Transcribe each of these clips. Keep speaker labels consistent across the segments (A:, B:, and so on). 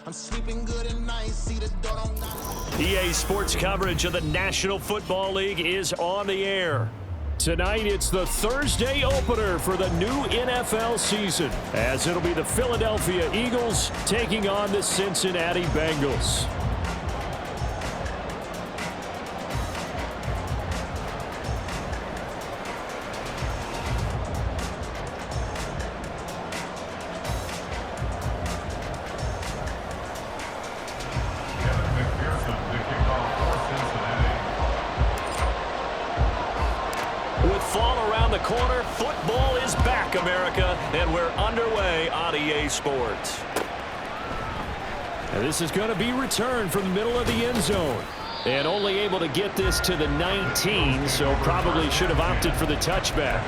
A: I'm sleeping good at night, see the door don't knock.
B: EA Sports coverage of the National Football League is on the air. Tonight, it's the Thursday opener for the new NFL season, as it'll be the Philadelphia Eagles taking on the Cincinnati Bengals. Corner, football is back, America, and we're underway on EA Sports. And this is going to be returned from the middle of the end zone. And only able to get this to the 19, so probably should have opted for the touchback.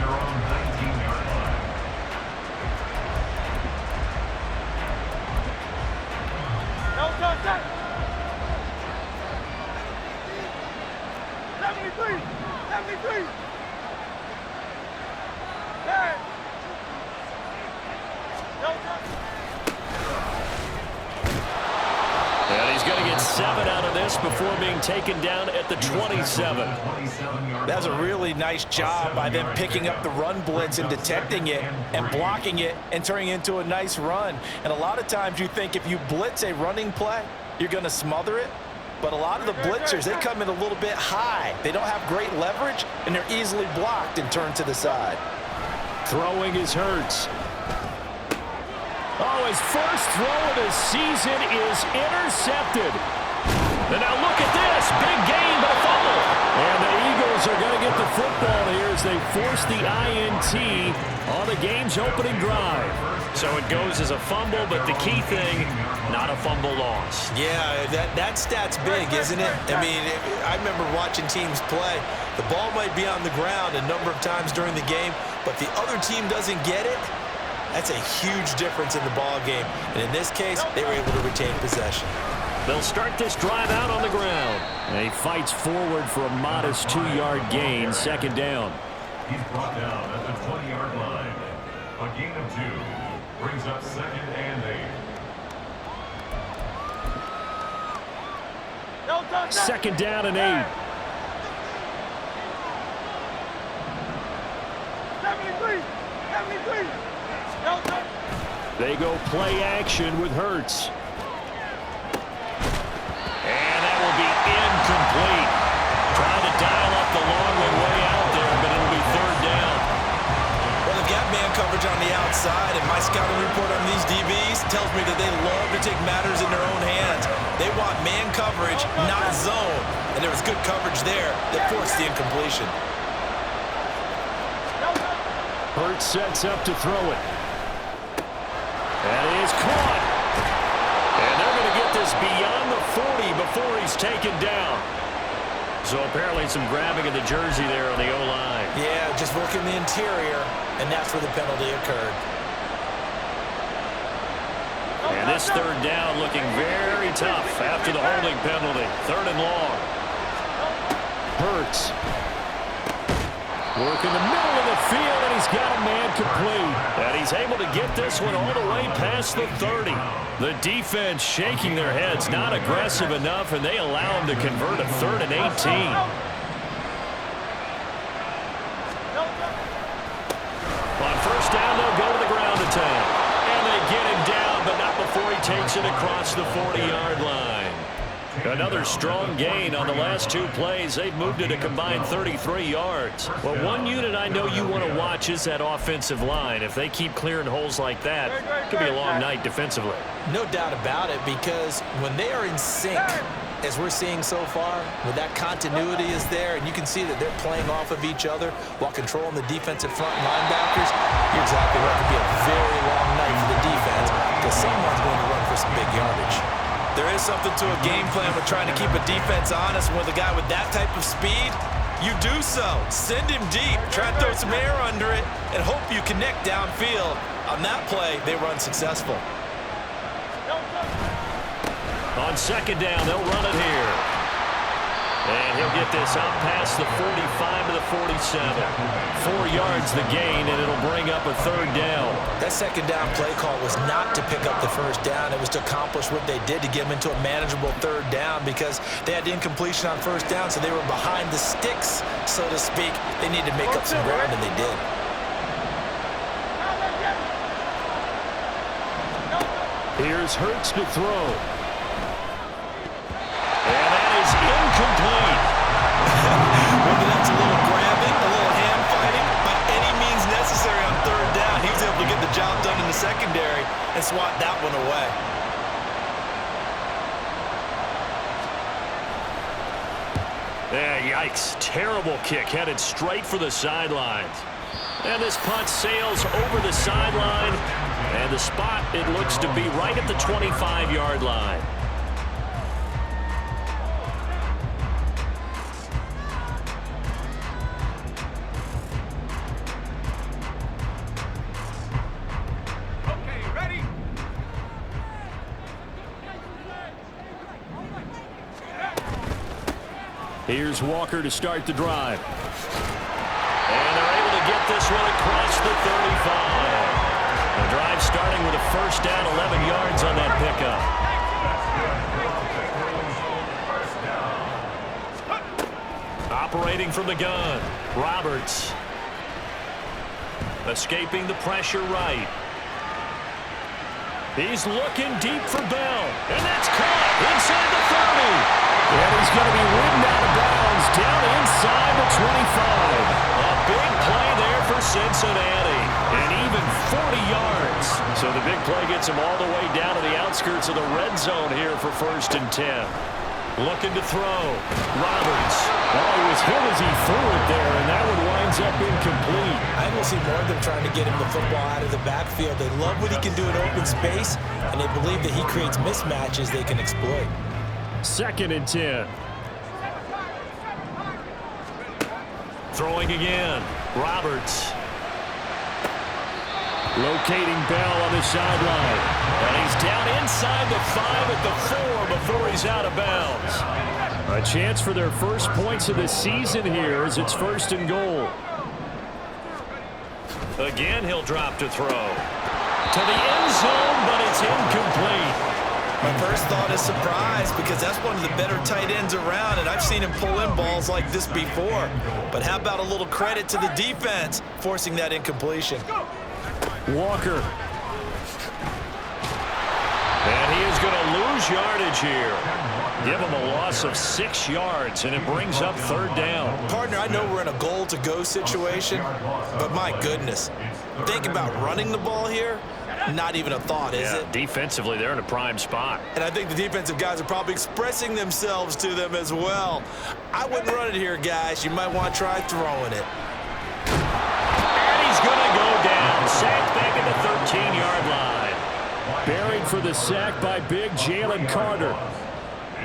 B: And he's going to get 7 out of this before being taken down at the 27.
C: That's a really nice job by them picking up the run blitz and detecting it and blocking it and turning it into a nice run. And a lot of times you think if you blitz a running play, you're going to smother it. But a lot of the blitzers, they come in a little bit high. They don't have great leverage, and they're easily blocked and turned to the side.
B: Throwing is Hurts. Oh, his first throw of the season is intercepted. And now look at this. Big gain, but a fumble. And the Eagles are going to get the football here as they force the INT on the game's opening drive. So it goes as a fumble, but the key thing, not a fumble loss.
C: Yeah, that stat's big, isn't it? I mean, I remember watching teams play. The ball might be on the ground a number of times during the game, but the other team doesn't get it. That's a huge difference in the ball game. And in this case, they were able to retain possession.
B: They'll start this drive out on the ground. And he fights forward for a modest 2-yard gain, second down.
D: He's brought down at the 20-yard line. A gain of 2 brings up 2nd and 8.
B: Second down and 8.
E: 73.
B: They go play action with Hurts. And that will be incomplete. Trying to dial up the long way out there, but it'll be third down.
C: Well, they've got man coverage on the outside, and my scouting report on these DBs tells me that they love to take matters in their own hands. They want man coverage, not zone. And there was good coverage there that forced the incompletion.
B: Hurts sets up to throw it. And it is caught. And they're going to get this beyond the 40 before he's taken down. So apparently some grabbing of the jersey there on the O-line.
C: Yeah, just working the interior, and that's where the penalty occurred.
B: And this third down looking very tough after the holding penalty. Third and long. Hurts. Work in the middle of the field, and he's got a man complete. And he's able to get this one all the way past the 30. The defense shaking their heads, not aggressive enough, and they allow him to convert a 3rd and 18. On first down, they'll go to the ground attack. And they get him down, but not before he takes it across the 40-yard line. Another strong gain on the last 2 plays. They've moved it a combined 33 yards. Well, one unit I know you want to watch is that offensive line. If they keep clearing holes like that, it could be a long night defensively.
C: No doubt about it, because when they are in sync, as we're seeing so far, when that continuity is there, and you can see that they're playing off of each other while controlling the defensive front linebackers, you're exactly right. It could be a very long night for the defense, because someone's going to run for some big yardage. There is something to a game plan with trying to keep a defense honest. With a guy with that type of speed, you do so. Send him deep, try and throw some air under it, and hope you connect downfield. On that play, they were unsuccessful.
B: On second down, they'll run it here. And he'll get get this out past the 45 to the 47. 4 yards the gain, and it'll bring up a third down.
C: That second down play call was not to pick up the first down. It was to accomplish what they did to get them into a manageable third down because they had the incompletion on first down, so they were behind the sticks, so to speak. They needed to make up some ground, and they did.
B: Here's Hurts to throw. And that is incomplete.
C: Maybe that's a little grabbing, a little hand fighting, by any means necessary on third down. He was able to get the job done in the secondary and swat that one away.
B: Yeah, yikes. Terrible kick headed straight for the sidelines. And this punt sails over the sideline. And the spot, it looks to be right at the 25-yard line.
E: Okay, ready?
B: Here's Walker to start the drive. And they're able to get this one across the 35. The drive starting with a first down, 11 yards on that pickup. Operating from the gun, Roberts. Escaping the pressure right. He's looking deep for Bell. And that's caught inside the 30. And he's going to be ridden out of bounds down inside the 25. A big play there for Cincinnati. And even 40 yards. So the big play gets him all the way down to the outskirts of the red zone here for 1st and 10. Looking to throw. Roberts. Oh, he was hit as he threw it there, and that one winds up incomplete.
C: I will see more of them trying to get him the football out of the backfield. They love what he can do in open space, and they believe that he creates mismatches they can exploit.
B: 2nd and 10. Throwing again. Roberts. Locating Bell on the sideline. And he's down inside the 5 at the 4 before he's out of bounds. A chance for their first points of the season here as it's 1st and goal. Again, he'll drop to throw. To the end zone, but it's incomplete.
C: My first thought is surprise because that's one of the better tight ends around, and I've seen him pull in balls like this before. But how about a little credit to the defense forcing that incompletion?
B: Walker. And he is going to lose yardage here. Give him a loss of 6 yards, and it brings up 3rd down.
C: Partner, I know we're in a goal-to-go situation, but my goodness. Think about running the ball here. Not even a thought, is it?
B: Defensively, they're in a prime spot.
C: And I think the defensive guys are probably expressing themselves to them as well. I wouldn't run it here, guys. You might want to try throwing it.
B: And he's going to go down. Sacked back at the 13-yard line. Buried for the sack by big Jalen Carter.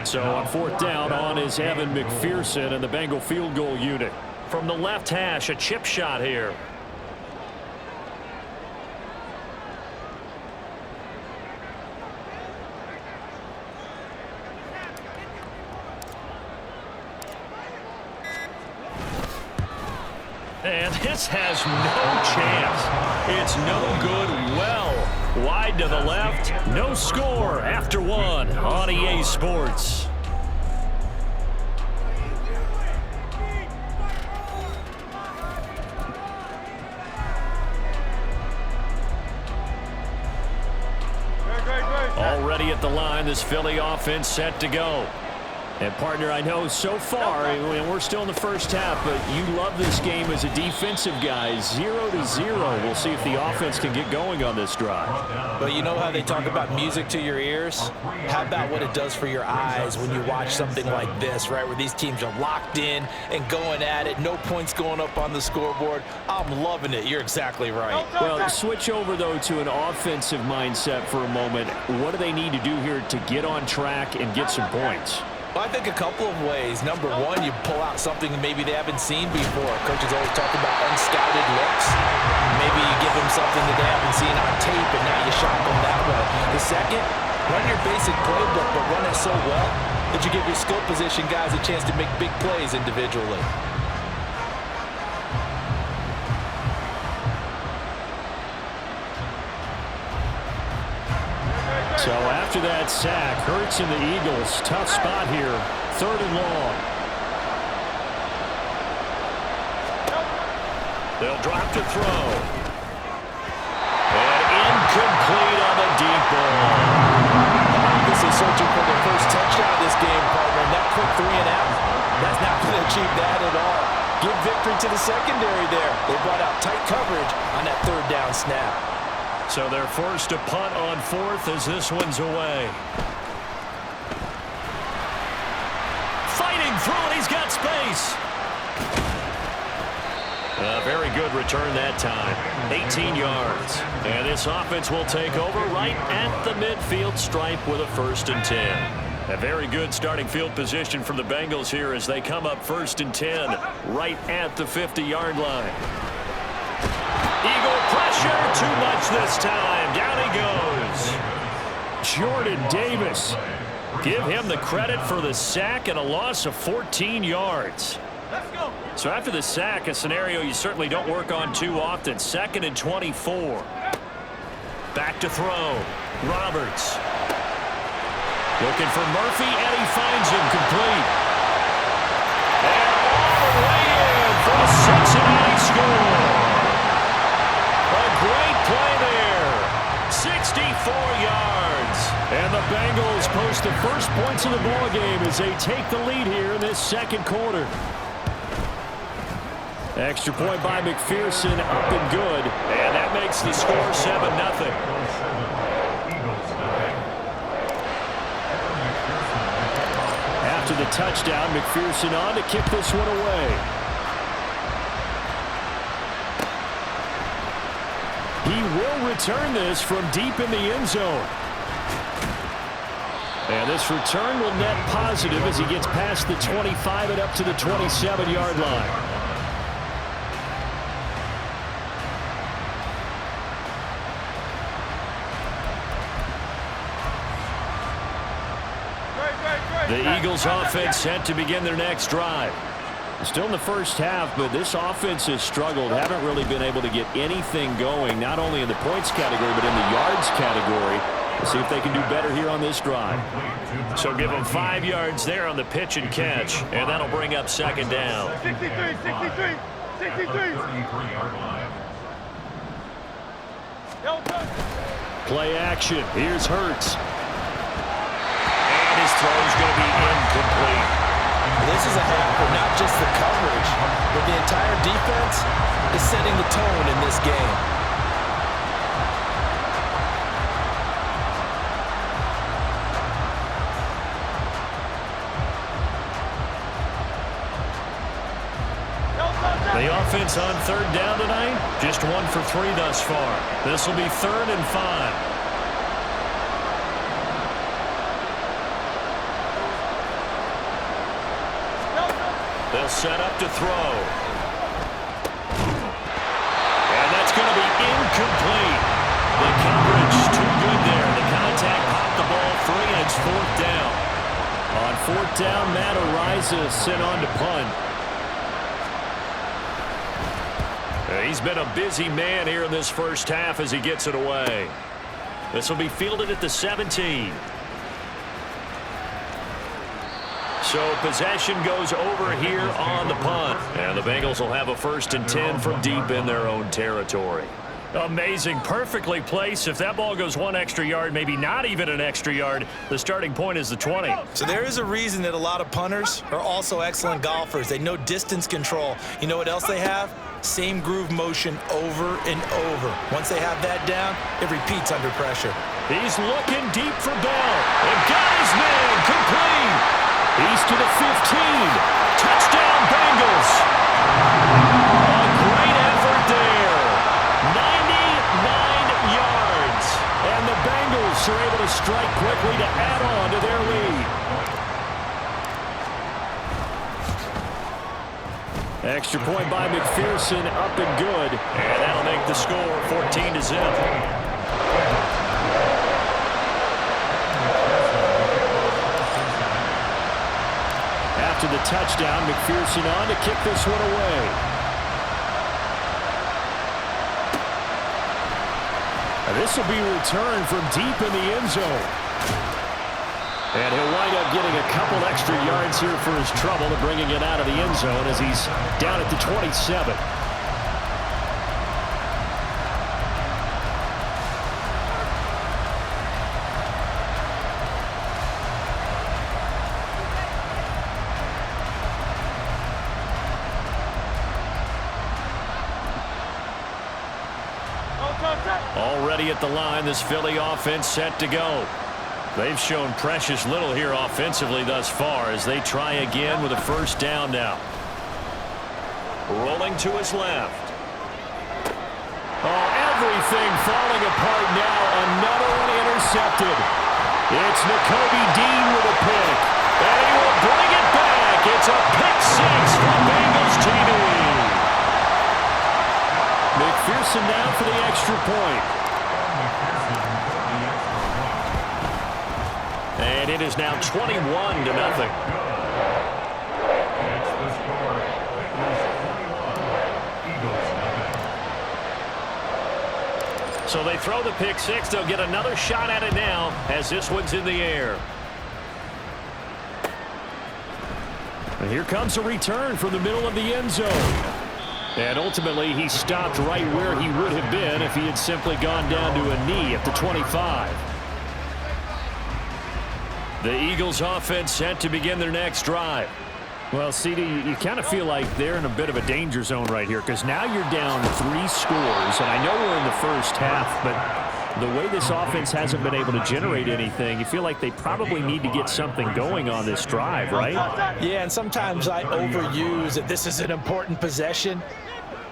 B: So on 4th down, on is Evan McPherson and the Bengal field goal unit. From the left hash, a chip shot here. And this has no chance. It's no good. Well, wide to the left. No score after 1 on EA Sports. Already at the line, this Philly offense set to go. And, partner, I know so far, and we're still in the first half, but you love this game as a defensive guy. 0-0. We'll see if the offense can get going on this drive.
C: But you know how they talk about music to your ears? How about what it does for your eyes when you watch something like this, right, where these teams are locked in and going at it, no points going up on the scoreboard? I'm loving it. You're exactly right.
B: Well, switch over, though, to an offensive mindset for a moment. What do they need to do here to get on track and get some points?
C: Well, I think a couple of ways. Number one, you pull out something maybe they haven't seen before. Coaches always talk about unscouted looks. Maybe you give them something that they haven't seen on tape, and now you shock them that way. The second, run your basic playbook, but run it so well that you give your skill position guys a chance to make big plays individually.
B: So after that sack, Hurts and the Eagles, tough spot here, 3rd and long. They'll drop to throw. And incomplete on the deep ball.
C: This is searching for their first touchdown this game, partner, and that quick 3 and out, that's not going to achieve that at all. Give victory to the secondary there. They brought out tight coverage on that 3rd down snap.
B: So they're forced to punt on 4th as this one's away. Fighting through it, he's got space. A very good return that time, 18 yards. And this offense will take over right at the midfield stripe with a 1st and 10. A very good starting field position from the Bengals here as they come up 1st and 10 right at the 50-yard line. Eagle pressure, too much this time. Down he goes. Jordan Davis. Give him the credit for the sack and a loss of 14 yards.
E: Let's go.
B: So after the sack, a scenario you certainly don't work on too often. 2nd and 24. Back to throw. Roberts. Looking for Murphy, and he finds him complete. And all the way in for the Cincinnati score. A great play there. 64 yards. And the Bengals post the first points of the ballgame as they take the lead here in this 2nd quarter. Extra point by McPherson, up and good. And that makes the score 7-0. After the touchdown, McPherson on to kick this one away. He will return this from deep in the end zone. And this return will net positive as he gets past the 25 and up to the 27-yard line. The Eagles offense set to begin their next drive. Still in the first half, but this offense has struggled. Haven't really been able to get anything going, not only in the points category, but in the yards category. We'll see if they can do better here on this drive. So give them 5 yards there on the pitch and catch, and that'll bring up 2nd down.
E: 63, 63, 63.
B: Play action. Here's Hurts. And his throw's going to be incomplete.
C: This is a half for not just the coverage, but the entire defense is setting the tone in this game.
B: The offense on 3rd down tonight, just 1 for 3 thus far. This will be 3rd and 5. They'll set up to throw. And that's going to be incomplete. The coverage too good there. The contact popped the ball free, and it's 4th down. On 4th down, Matt Ariza sent on to punt. He's been a busy man here in this first half as he gets it away. This will be fielded at the 17. So possession goes over here on the punt. And the Bengals will have a 1st and 10 from deep in their own territory. Amazing. Perfectly placed. If that ball goes 1 extra yard, maybe not even an extra yard, the starting point is the 20.
C: So there is a reason that a lot of punters are also excellent golfers. They know distance control. You know what else they have? Same groove motion over and over. Once they have that down, it repeats under pressure.
B: He's looking deep for Bell. And got his man complete. He's to the 15. Touchdown, Bengals. A great effort there. 99 yards. And the Bengals are able to strike quickly to add on to their lead. Extra point by McPherson, up and good. And that'll make the score 14-0. to the touchdown. McPherson on to kick this one away. And this will be returned from deep in the end zone. And he'll wind up getting a couple extra yards here for his trouble and bringing it out of the end zone as he's down at the 27. Already at the line, this Philly offense set to go. They've shown precious little here offensively thus far as they try again with a first down now. Rolling to his left. Oh, everything falling apart now. Another one intercepted. It's Nakobe Dean with a pick. And he will bring it back. It's a pick six from Bengals TV. McPherson down for the extra point. And it is now 21-0. So they throw the pick six. They'll get another shot at it now as this one's in the air. And here comes a return from the middle of the end zone. And ultimately, he stopped right where he would have been if he had simply gone down to a knee at the 25. The Eagles offense set to begin their next drive. Well, CD, you kind of feel like they're in a bit of a danger zone right here because now you're down 3 scores. And I know we're in the first half, but the way this offense hasn't been able to generate anything, you feel like they probably need to get something going on this drive, right?
C: Yeah, and sometimes I overuse that this is an important possession.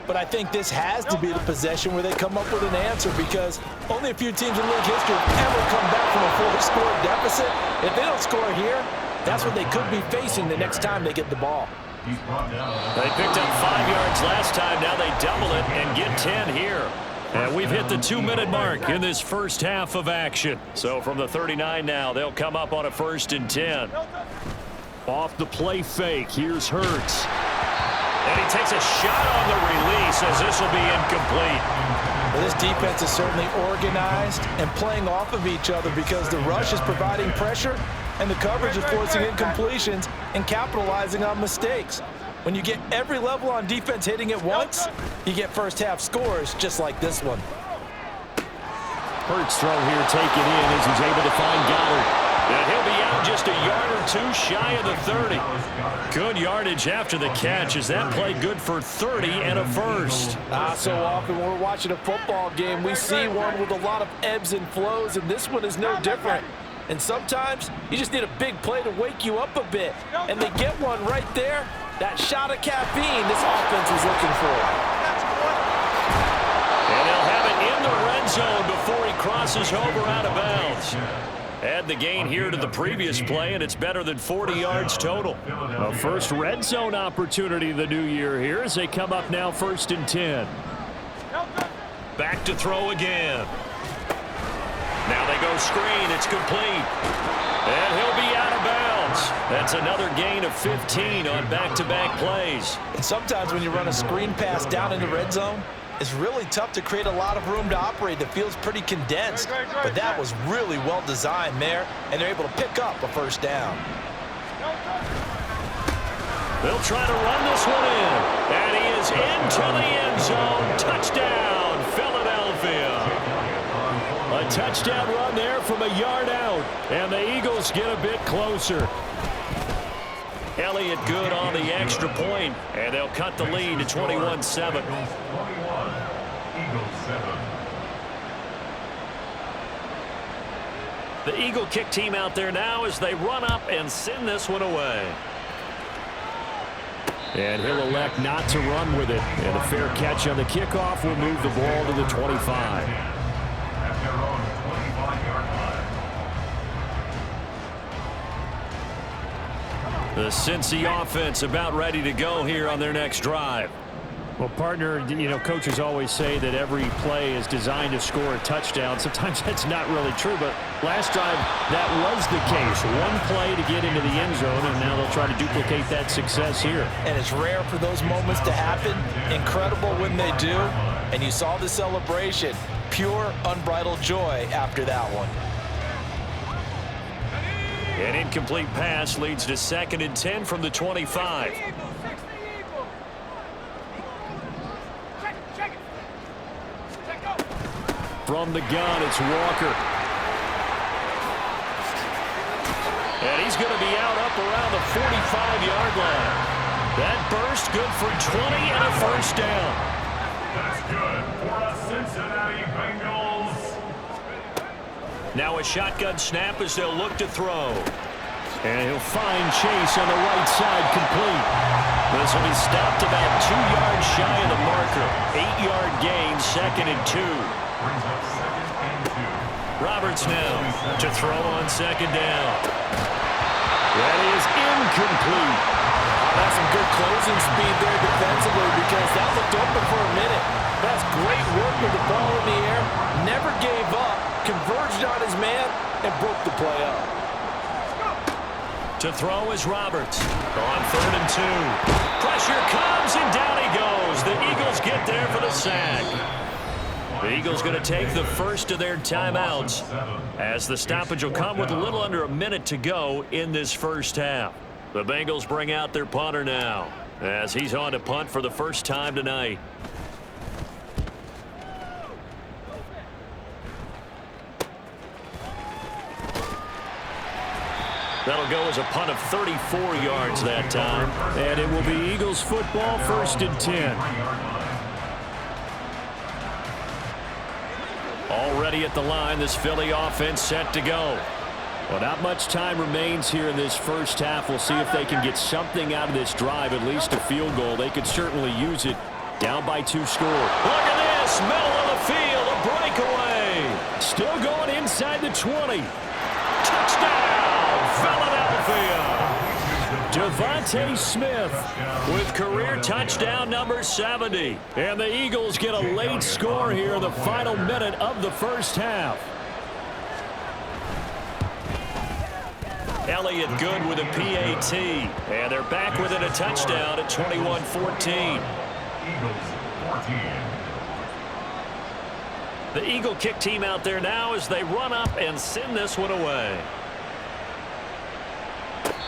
C: But I think this has to be the possession where they come up with an answer because only a few teams in league history have ever come back from a 4-score deficit. If they don't score here, that's what they could be facing the next time they get the ball.
B: They picked up 5 yards last time. Now they double it and get 10 here. And we've hit the 2-minute mark in this first half of action. So from the 39 now, they'll come up on a 1st and 10. Off the play fake, here's Hurts. And he takes a shot on the release as this will be incomplete.
C: Well, this defense is certainly organized and playing off of each other because the rush is providing pressure and the coverage is forcing incompletions and capitalizing on mistakes. When you get every level on defense hitting at once, you get first half scores just like this one.
B: Hurts throw here taken in as he's able to find Goddard. And he'll be out just a yard or 2 shy of the 30. Good yardage after the catch as that play good for 30 and a first.
C: So often when we're watching a football game, we see one with a lot of ebbs and flows, and this one is no different. And sometimes you just need a big play to wake you up a bit. And they get one right there. That shot of caffeine this offense was looking for.
B: And they'll have it in the red zone before he crosses over out of bounds. Add the gain here to the previous play, and it's better than 40 yards total. A first red zone opportunity the new year here as they come up now 1st and 10. Back to throw again. Now they go screen. It's complete. And he'll be out of bounds. That's another gain of 15 on back-to-back plays.
C: And sometimes when you run a screen pass down in the red zone, it's really tough to create a lot of room to operate that feels pretty condensed. But that was really well designed there, and they're able to pick up a first down.
B: They'll try to run this one in. And he is into the end zone. Touchdown, Philadelphia. A touchdown run there from a yard out. And the Eagles get a bit closer. Elliott good on the extra point, and they'll cut the lead to 21-7. The Eagle kick team out there now as they run up and send this one away. And he'll elect not to run with it. And a fair catch on the kickoff will move the ball to the 25. The Cincy offense about ready to go here on their next drive. Well, partner, coaches always say that every play is designed to score a touchdown. Sometimes that's not really true, but last drive, that was the case. One play to get into the end zone, and now they'll try to duplicate that success here.
C: And it's rare for those moments to happen. Incredible when they do. And you saw the celebration. Pure, unbridled joy after that one.
B: An incomplete pass leads to 2nd and 10 from the 25. From the gun, it's Walker. And he's going to be up around the 45-yard line. That burst good for 20 and a first down.
D: That's good for a Cincinnati Bengals.
B: Now a shotgun snap as they'll look to throw. And he'll find Chase on the right side, complete. This will be stopped about 2 yards shy of the marker. 8-yard gain, 2nd and 2.
D: Brings up 2nd and 2.
B: Roberts now to throw on 2nd down. That is incomplete.
C: That's some good closing speed there defensively because that looked open for a minute. That's great work with the ball in the air. Never gave up, converged on his man, and broke the play up.
B: To throw is Roberts on 3rd and 2. Pressure comes, and down he goes. The Eagles get there for the sack. The Eagles going to take the first of their timeouts as the stoppage will come with a little under a minute to go in this first half. The Bengals bring out their punter now as he's on to punt for the first time tonight. That'll go as a punt of 34 yards that time. And it will be Eagles football, 1st and 10. Already at the line, this Philly offense set to go. Well, not much time remains here in this first half. We'll see if they can get something out of this drive, at least a field goal. They could certainly use it. Down by 2 score. Look at this, middle of the field, a breakaway. Still going inside the 20. Touchdown, Philadelphia. Devontae Smith with career touchdown number 70. And the Eagles get a late score here in the final minute of the first half. Elliott good with a PAT. And they're back within a touchdown at 21-14.
D: Eagles 14.
B: The Eagle kick team out there now as they run up and send this one away.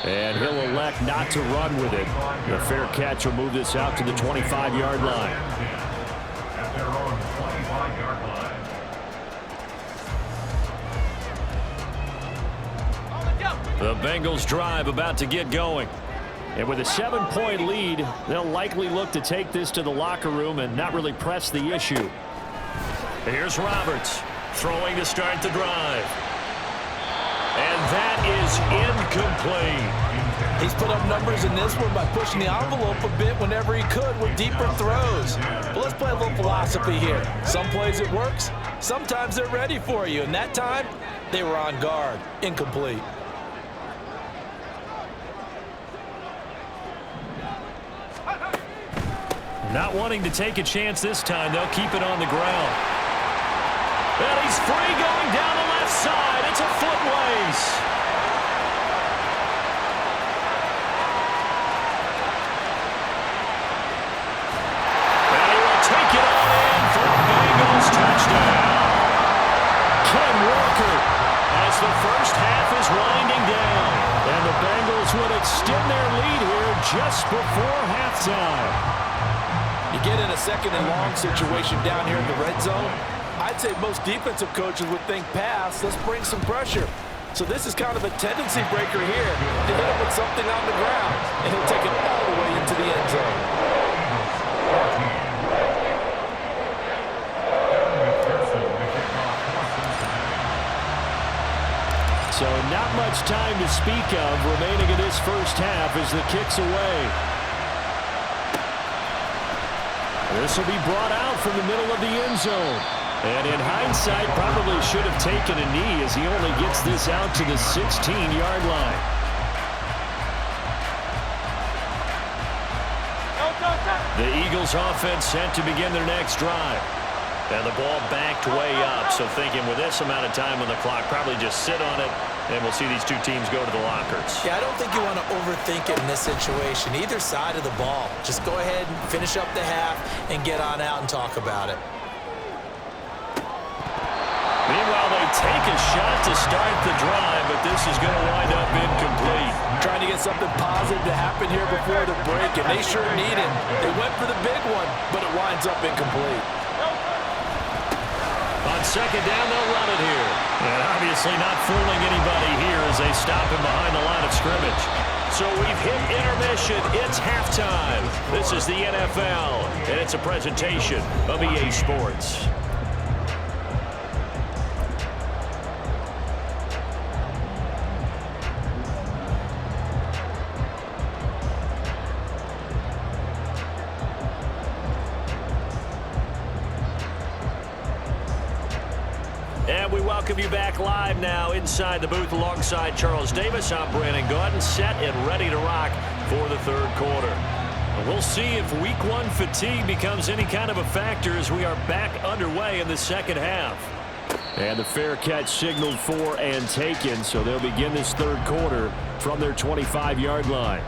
B: And he'll elect not to run with it. The fair catch will move this out to the 25-yard line.
D: At their own 25-yard line.
B: The Bengals drive about to get going. And with a 7-point lead, they'll likely look to take this to the locker room and not really press the issue. Here's Roberts throwing to start the drive. And that is incomplete.
C: He's put up numbers in this one by pushing the envelope a bit whenever he could with deeper throws. But let's play a little philosophy here. Some plays it works, sometimes they're ready for you. And that time, they were on guard. Incomplete.
B: Not wanting to take a chance this time, they'll keep it on the ground. And he's free going down the left side. It's a foot race. And he will take it all in for a Bengals touchdown. Ken Walker as the first half is winding down. And the Bengals would extend their lead here just before halftime.
C: You get in a 2nd and long situation down here in the red zone, I'd say most defensive coaches would think pass, let's bring some pressure. So this is kind of a tendency breaker here to hit him with something on the ground, and he'll take it all the way into the end zone.
B: So not much time to speak of remaining in this first half as the kick's away. This will be brought out from the middle of the end zone. And in hindsight, probably should have taken a knee as he only gets this out to the 16-yard line.
E: Go, go, go.
B: The Eagles offense set to begin their next drive. And the ball backed way up, so thinking with this amount of time on the clock, probably just sit on it, and we'll see these two teams go to the lockers.
C: Yeah, I don't think you want to overthink it in this situation. Either side of the ball. Just go ahead and finish up the half and get on out and talk about it.
B: Meanwhile, they take a shot to start the drive, but this is going to wind up incomplete.
C: Trying to get something positive to happen here before the break, and they sure need it. They went for the big one, but it winds up incomplete.
B: On second down, they'll run it here. And obviously not fooling anybody here as they stop him behind the line of scrimmage. So we've hit intermission. It's halftime. This is the NFL, and it's a presentation of EA Sports. And we welcome you back live now inside the booth alongside Charles Davis. I'm Brandon Gaudin, set and ready to rock for the third quarter. And we'll see if week one fatigue becomes any kind of a factor as we are back underway in the second half. And the fair catch signaled for and taken, so they'll begin this third quarter from their 25-yard line.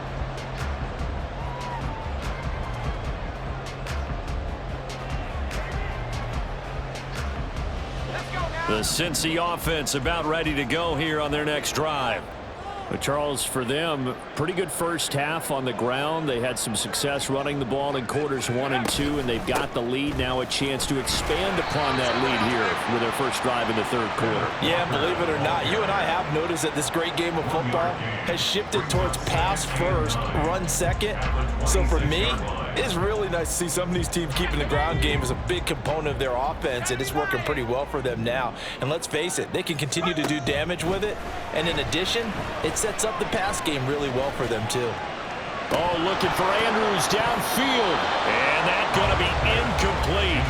B: The Cincy offense about ready to go here on their next drive. But Charles, for them, pretty good first half on the ground. They had some success running the ball in quarters 1 and 2, and they've got the lead. Now a chance to expand upon that lead here with their first drive in the third quarter.
C: Yeah, believe it or not, you and I have noticed that this great game of football has shifted towards pass first, run second. So for me, it's really nice to see some of these teams keeping the ground game as a big component of their offense, and it's working pretty well for them now. And let's face it, they can continue to do damage with it. And in addition, it sets up the pass game really well for them too.
B: Oh, looking for Andrews downfield. And that's going to be incomplete.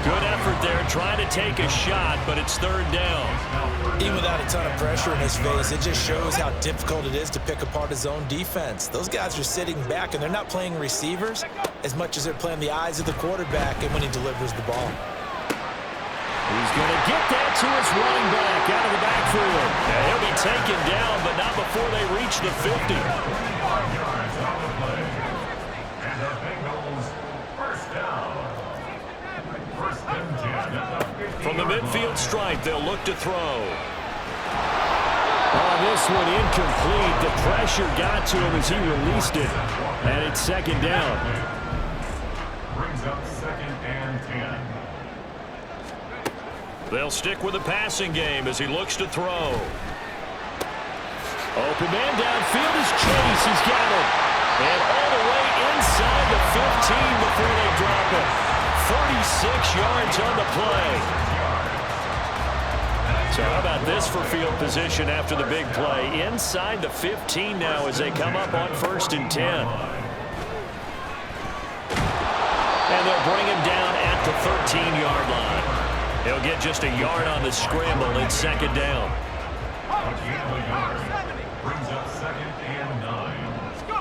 B: Good effort there, trying to take a shot, but it's third down.
C: Even without a ton of pressure in his face, it just shows how difficult it is to pick apart his own defense. Those guys are sitting back, and they're not playing receivers as much as they're playing the eyes of the quarterback and when he delivers the ball.
B: He's going to get that to his running back out of the backfield. And he'll be taken down, but not before they reach the 50.
D: And the Bengals first down. First and 10 at the 50.
B: From the midfield stripe, they'll look to throw. Oh, this one incomplete. The pressure got to him as he released it. And it's second down.
D: Brings up second and 10.
B: They'll stick with the passing game as he looks to throw. Open man downfield is Chase. He's got it. And all the way inside the 15 before they drop it. 46 yards on the play. So how about this for field position after the big play? Inside the 15 now as they come up on 1st and 10. And they'll bring him down at the 13-yard line. He'll get just a yard on the scramble. It's second down.
D: Brings up second and 9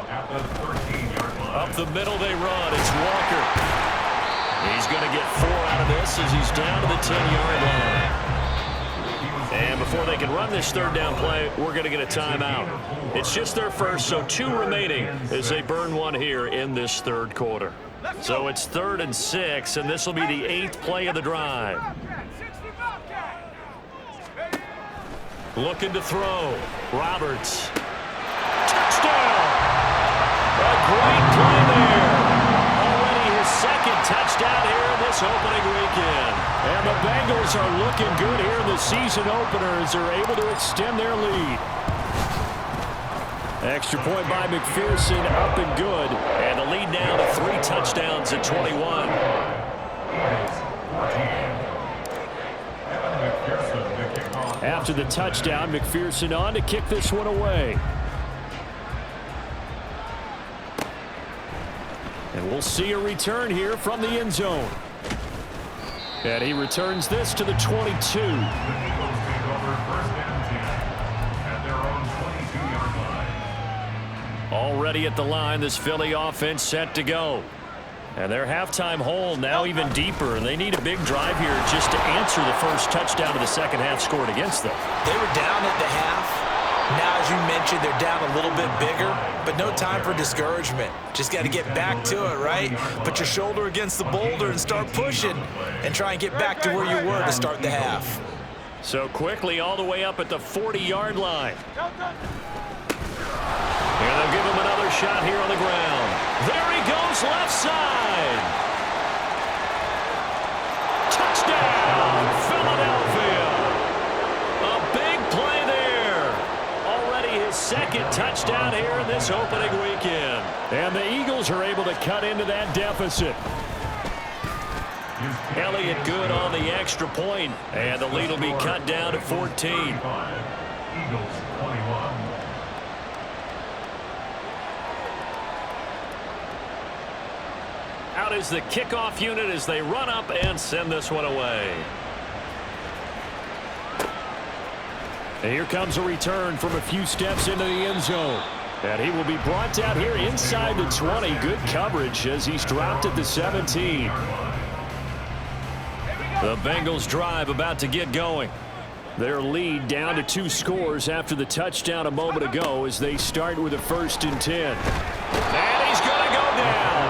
D: at the 13-yard line.
B: Up the middle they run. It's Walker. He's going to get 4 out of this as he's down to the 10-yard line. And before they can run this third down play, we're going to get a timeout. It's just their first, so 2 remaining as they burn one here in this third quarter. So it's 3rd and 6, and this will be the 8th play of the drive. Looking to throw. Roberts. Touchdown! A great play there. Already his second touchdown here in this opening weekend. And the Bengals are looking good here in the season opener as they're able to extend their lead. Extra point by McPherson, up and good. And the lead now to 3 touchdowns at 21. After the touchdown, McPherson on to kick this one away. And we'll see a return here from the end zone. And he returns this to the 22.
D: Already
B: at the line, this Philly offense set to go. And their halftime hole now even deeper, and they need a big drive here just to answer the first touchdown of the second half scored against them.
C: They were down at the half. Now, as you mentioned, they're down a little bit bigger, but no time for discouragement. Just got to get back to it, right? Put your shoulder against the boulder and start pushing and try and get back to where you were to start the half.
B: So quickly all the way up at the 40-yard line. And they'll give him another shot here on the ground. There he goes, left side. Touchdown, Philadelphia. A big play there. Already his second touchdown here in this opening weekend. And the Eagles are able to cut into that deficit. Elliott good on the extra point, and the lead will be cut down to 14.
D: Eagles 21.
B: Out is the kickoff unit as they run up and send this one away. And here comes a return from a few steps into the end zone. And he will be brought down here inside the 20. Good coverage as he's dropped at the 17. The Bengals drive about to get going. Their lead down to 2 scores after the touchdown a moment ago as they start with a 1st and 10. And he's going to go down.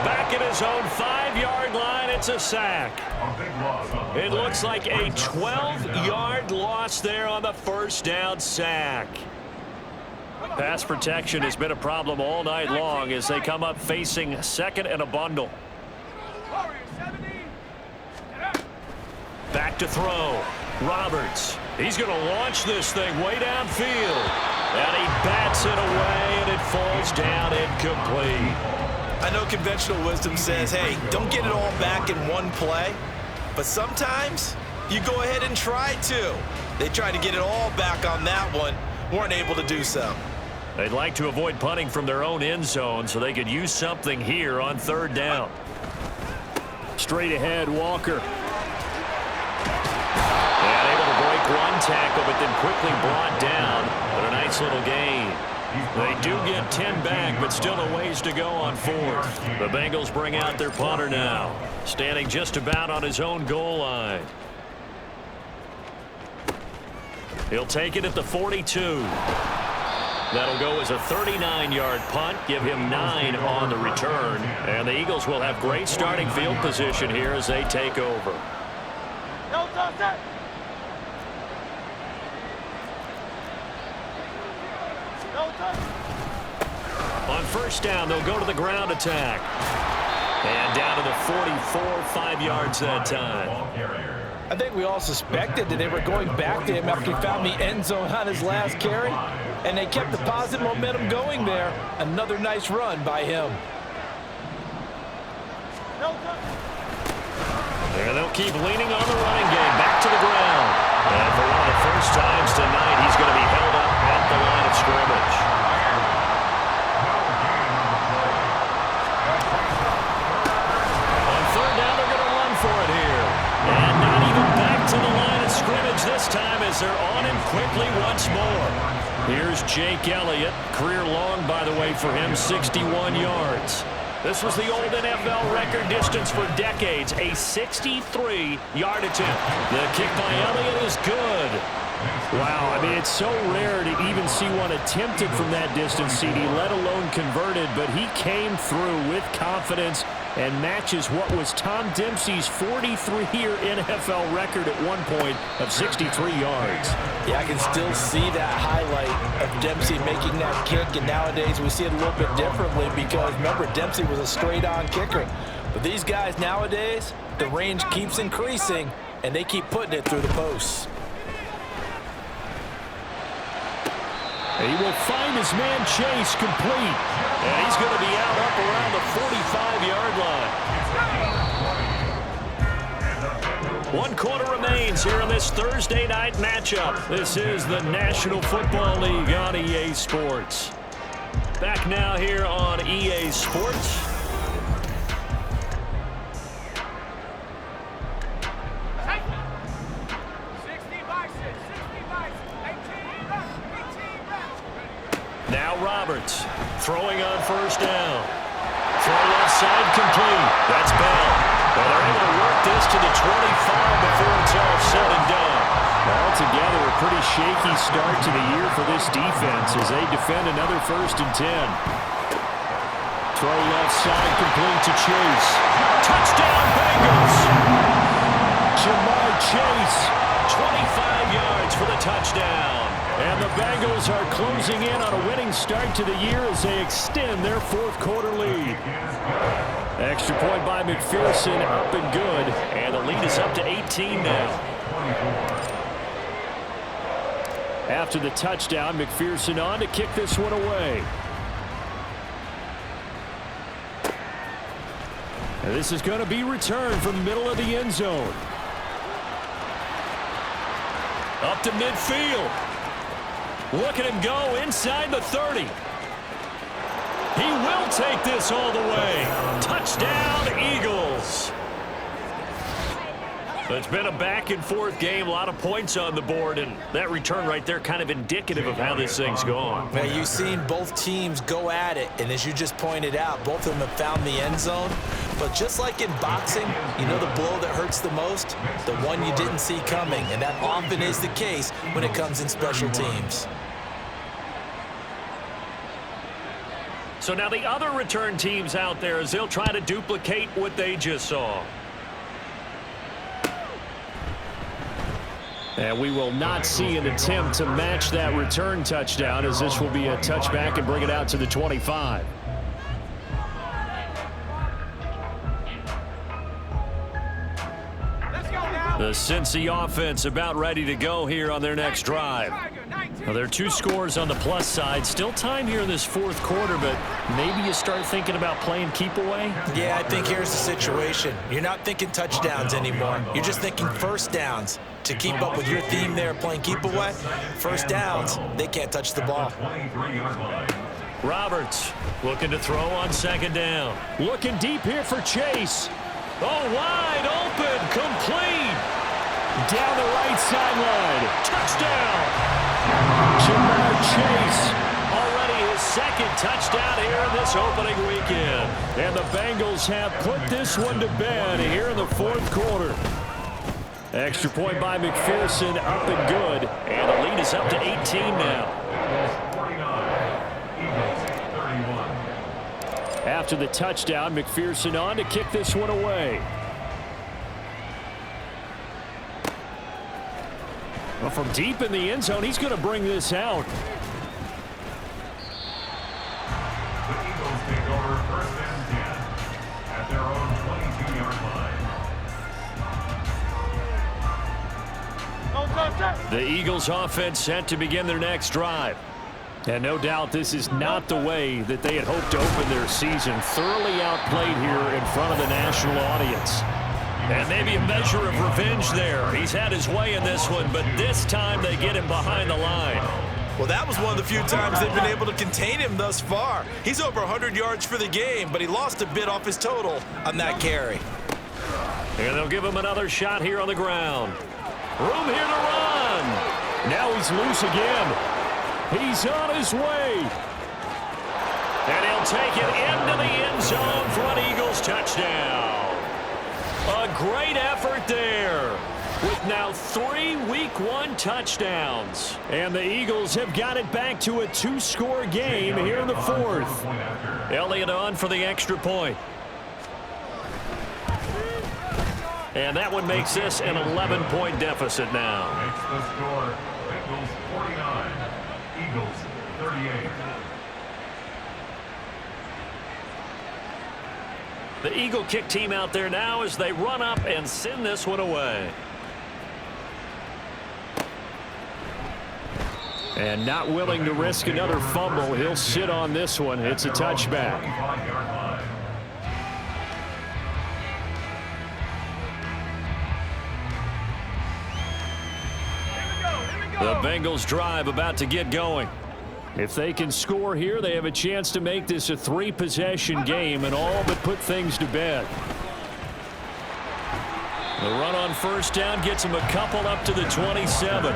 B: Back at his own 5-yard line, it's a sack. It looks like a 12-yard loss there on the 1st down sack. Pass protection has been a problem all night long as they come up facing 2nd and a bundle. Back to throw. Roberts. He's going to launch this thing way downfield. And he bats it away, and it falls down incomplete.
C: I know conventional wisdom says, hey, don't get it all back in one play. But sometimes you go ahead and try to. They tried to get it all back on that one. Weren't able to do so.
B: They'd like to avoid punting from their own end zone so they could use something here on 3rd down. Straight ahead, Walker. And able to break one tackle, but then quickly brought down. But a nice little gain. They do get 10 back, but still a ways to go on 4th. The Bengals bring out their punter now, standing just about on his own goal line. He'll take it at the 42. That'll go as a 39-yard punt, give him 9 on the return. And the Eagles will have great starting field position here as they take over. On 1st down, they'll go to the ground attack. And down to the 44, 5 yards that time.
C: I think we all suspected that they were going back to him after he found the end zone on his last carry. And they kept the positive momentum going there. Another nice run by him.
B: And they'll keep leaning on the running game. Back to the ground. And for one of the first times tonight, he's going to be held up at the line of scrimmage. On 3rd down, they're going to run for it here. And not even back to the line of scrimmage this time as they're on him quickly once more. Here's Jake Elliott. Career long, by the way, for him, 61 yards. This was the old NFL record distance for decades, a 63-yard attempt. The kick by Elliott is good. Wow, I mean, it's so rare to even see one attempted from that distance, CD, let alone converted, but he came through with confidence and matches what was Tom Dempsey's 43-year NFL record at one point of 63 yards.
C: Yeah, I can still see that highlight of Dempsey making that kick, and nowadays we see it a little bit differently because, remember, Dempsey was a straight-on kicker. But these guys nowadays, the range keeps increasing, and they keep putting it through the posts.
B: He will find his man Chase complete. And he's going to be out up around the 45-yard line. 1 quarter remains here in this Thursday night matchup. This is the National Football League on EA Sports. Back now here on EA Sports. Now Roberts throwing on 1st down. Throw left side complete. That's Bell. Well, they're able to work this to the 25 before it's all said and done. Altogether, a pretty shaky start to the year for this defense as they defend another 1st and 10. Throw left side complete to Chase. Touchdown, Bengals! Jamar Chase, 25 yards for the touchdown. And the Bengals are closing in on a winning start to the year as they extend their 4th quarter lead. Extra point by McPherson, up and good. And the lead is up to 18 now. After the touchdown, McPherson on to kick this one away. And this is going to be returned from the middle of the end zone. Up to midfield. Look at him go inside the 30. He will take this all the way. Touchdown, Eagles. It's been a back-and-forth game, a lot of points on the board, and that return right there kind of indicative of how this thing's going.
C: Now, you've seen both teams go at it, and as you just pointed out, both of them have found the end zone. But just like in boxing, you know the blow that hurts the most? The one you didn't see coming, and that often is the case when it comes in special teams.
B: So now the other return teams out there as they'll try to duplicate what they just saw. And we will not see an attempt to match that return touchdown as this will be a touchback and bring it out to the 25. The Cincy offense about ready to go here on their next drive. Now, there are 2 scores on the plus side. Still time here in this 4th quarter, but maybe you start thinking about playing keep away?
C: Yeah, I think here's the situation. You're not thinking touchdowns anymore. You're just thinking first downs. To keep up with your theme there, playing keep away, first downs, they can't touch the ball.
B: Roberts looking to throw on 2nd down. Looking deep here for Chase. Oh, wide open, complete. Down the right sideline. Touchdown. Jamar Chase. Already his 2nd touchdown here in this opening weekend. And the Bengals have put this one to bed here in the 4th quarter. Extra point by McPherson, up and good. And the lead is up to 18 now. After the touchdown, McPherson on to kick this one away. Well, from deep in the end zone, he's going to bring this out.
D: The Eagles take over 1st and 10 at their own 22-yard line.
B: The Eagles offense set to begin their next drive. And no doubt this is not the way that they had hoped to open their season. Thoroughly outplayed here in front of the national audience. And maybe a measure of revenge there. He's had his way in this one, but this time they get him behind the line.
C: Well, that was one of the few times they've been able to contain him thus far. He's over 100 yards for the game, but he lost a bit off his total on that carry.
B: And they'll give him another shot here on the ground. Room here to run. Now he's loose again. He's on his way. And he'll take it into the end zone for an Eagles touchdown. A great effort there with now 3 Week 1 touchdowns. And the Eagles have got it back to a 2-score game here in the 4th. Elliott on for the extra point. And that one makes this an 11-point deficit now.
D: Makes the score Bengals 49, Eagles 38.
B: The Eagle kick team out there now as they run up and send this one away. And not willing to risk another fumble, he'll sit on this one. It's a touchback. The Bengals drive about to get going. If they can score here, they have a chance to make this a 3-possession game and all but put things to bed. The run on 1st down gets them a couple up to the 27.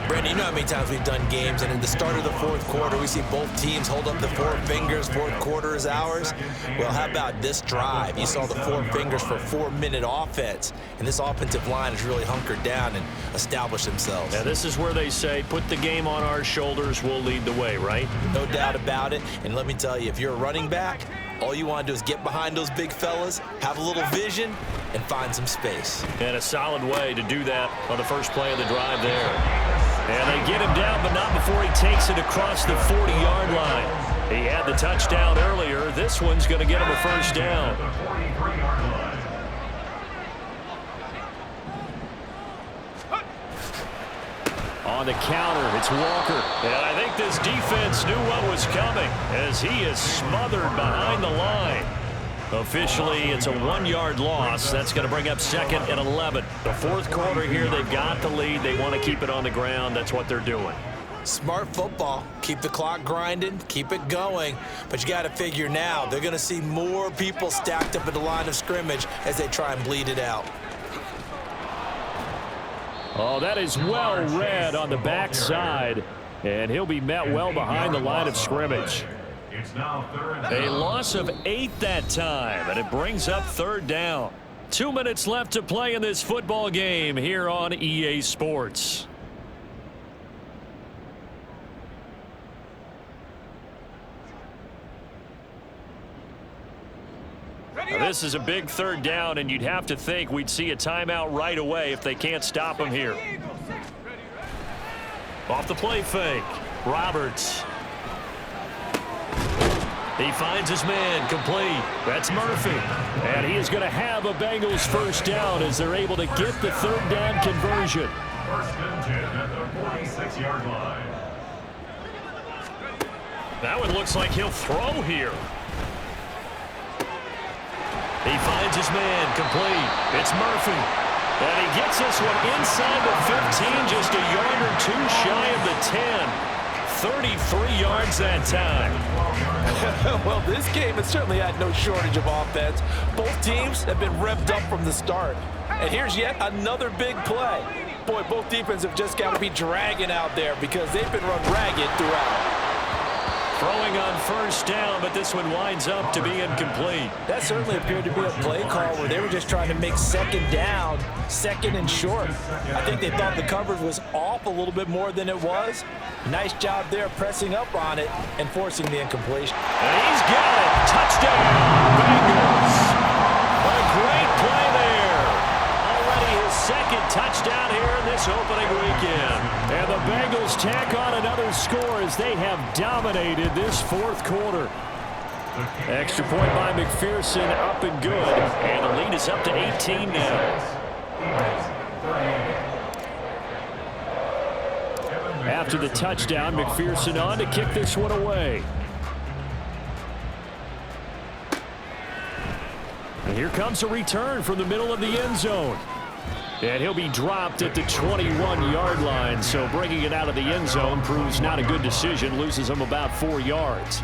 C: Brandon, you know how many times we've done games, and at the start of the fourth quarter, we see both teams hold up the four fingers, fourth quarter is ours. Well, how about this drive? You saw the four fingers for 4-minute offense, and this offensive line has really hunkered down and established themselves.
B: Yeah, this is where they say, put the game on our shoulders, we'll lead the way, right?
C: No doubt about it, and let me tell you, if you're a running back, all you want to do is get behind those big fellas, have a little vision, and find some space.
B: And a solid way to do that on the first play of the drive there. And they get him down, but not before he takes it across the 40-yard line. He had the touchdown earlier. This one's going to get him a first down. On the counter, it's Walker. And I think this defense knew what was coming as he is smothered behind the line. Officially, it's a 1-yard loss. That's going to bring up second and 11. The fourth quarter here, they've got the lead. They want to keep it on the ground. That's what they're doing.
C: Smart football. Keep the clock grinding, keep it going. But you got to figure now, they're going to see more people stacked up at the line of scrimmage as they try and bleed it out.
B: Oh, that is well read on the backside. And he'll be met well behind the line of scrimmage.
D: It's now third down.
B: A loss of 8 that time, and it brings up third down. 2 minutes left to play in this football game here on EA Sports. Now, this is a big third down, and you'd have to think we'd see a timeout right away if they can't stop him here. Off the play fake, Roberts. He finds his man, complete. That's Murphy. And he is going to have a Bengals first down as they're able to get the third down conversion.
D: First and 10 at the 46-yard line.
B: That one looks like he'll throw here. He finds his man, complete. It's Murphy. And he gets this one inside the 15, just a yard or two shy of the 10. 33 yards that time.
F: Well, this game has certainly had no shortage of offense. Both teams have been revved up from the start. And here's yet another big play. Boy, both defenses have just got to be dragging out there because they've been run ragged throughout.
B: Throwing on first down, but this one winds up to be incomplete.
C: That certainly appeared to be a play call where they were just trying to make second down, second and short. I think they thought the coverage was off a little bit more than it was. Nice job there pressing up on it and forcing the incompletion.
B: And he's got it. Touchdown, Bengals. What a great play there. Already his second touchdown here in this opening weekend. And the Bengals tack on another score as they have dominated this fourth quarter. Extra point by McPherson, up and good. And the lead is up to 18 now. After the touchdown, McPherson on to kick this one away. And here comes a return from the middle of the end zone. And he'll be dropped at the 21-yard line, so bringing it out of the end zone proves not a good decision, loses him about 4 yards.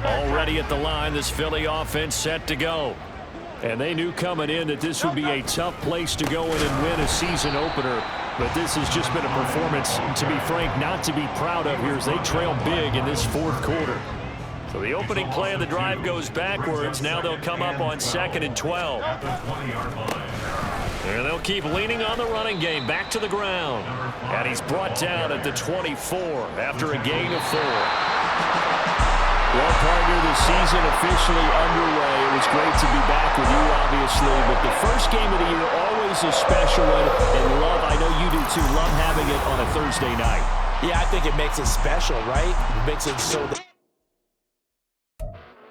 B: Already at the line, this Philly offense set to go. And they knew coming in that this would be a tough place to go in and win a season opener. But this has just been a performance, to be frank, not to be proud of here as they trail big in this fourth quarter. So the opening play of the drive goes backwards. Now they'll come up on 2nd and 12. And they'll keep leaning on the running game back to the ground. And he's brought down at the 24 after a gain of 4. Well, partner, the season officially underway. It was great to be back with you, obviously, but the first game of the year always a special one. And love, I know you do too, love having it on a Thursday night.
C: Yeah, I think it makes it special, right? It makes it so that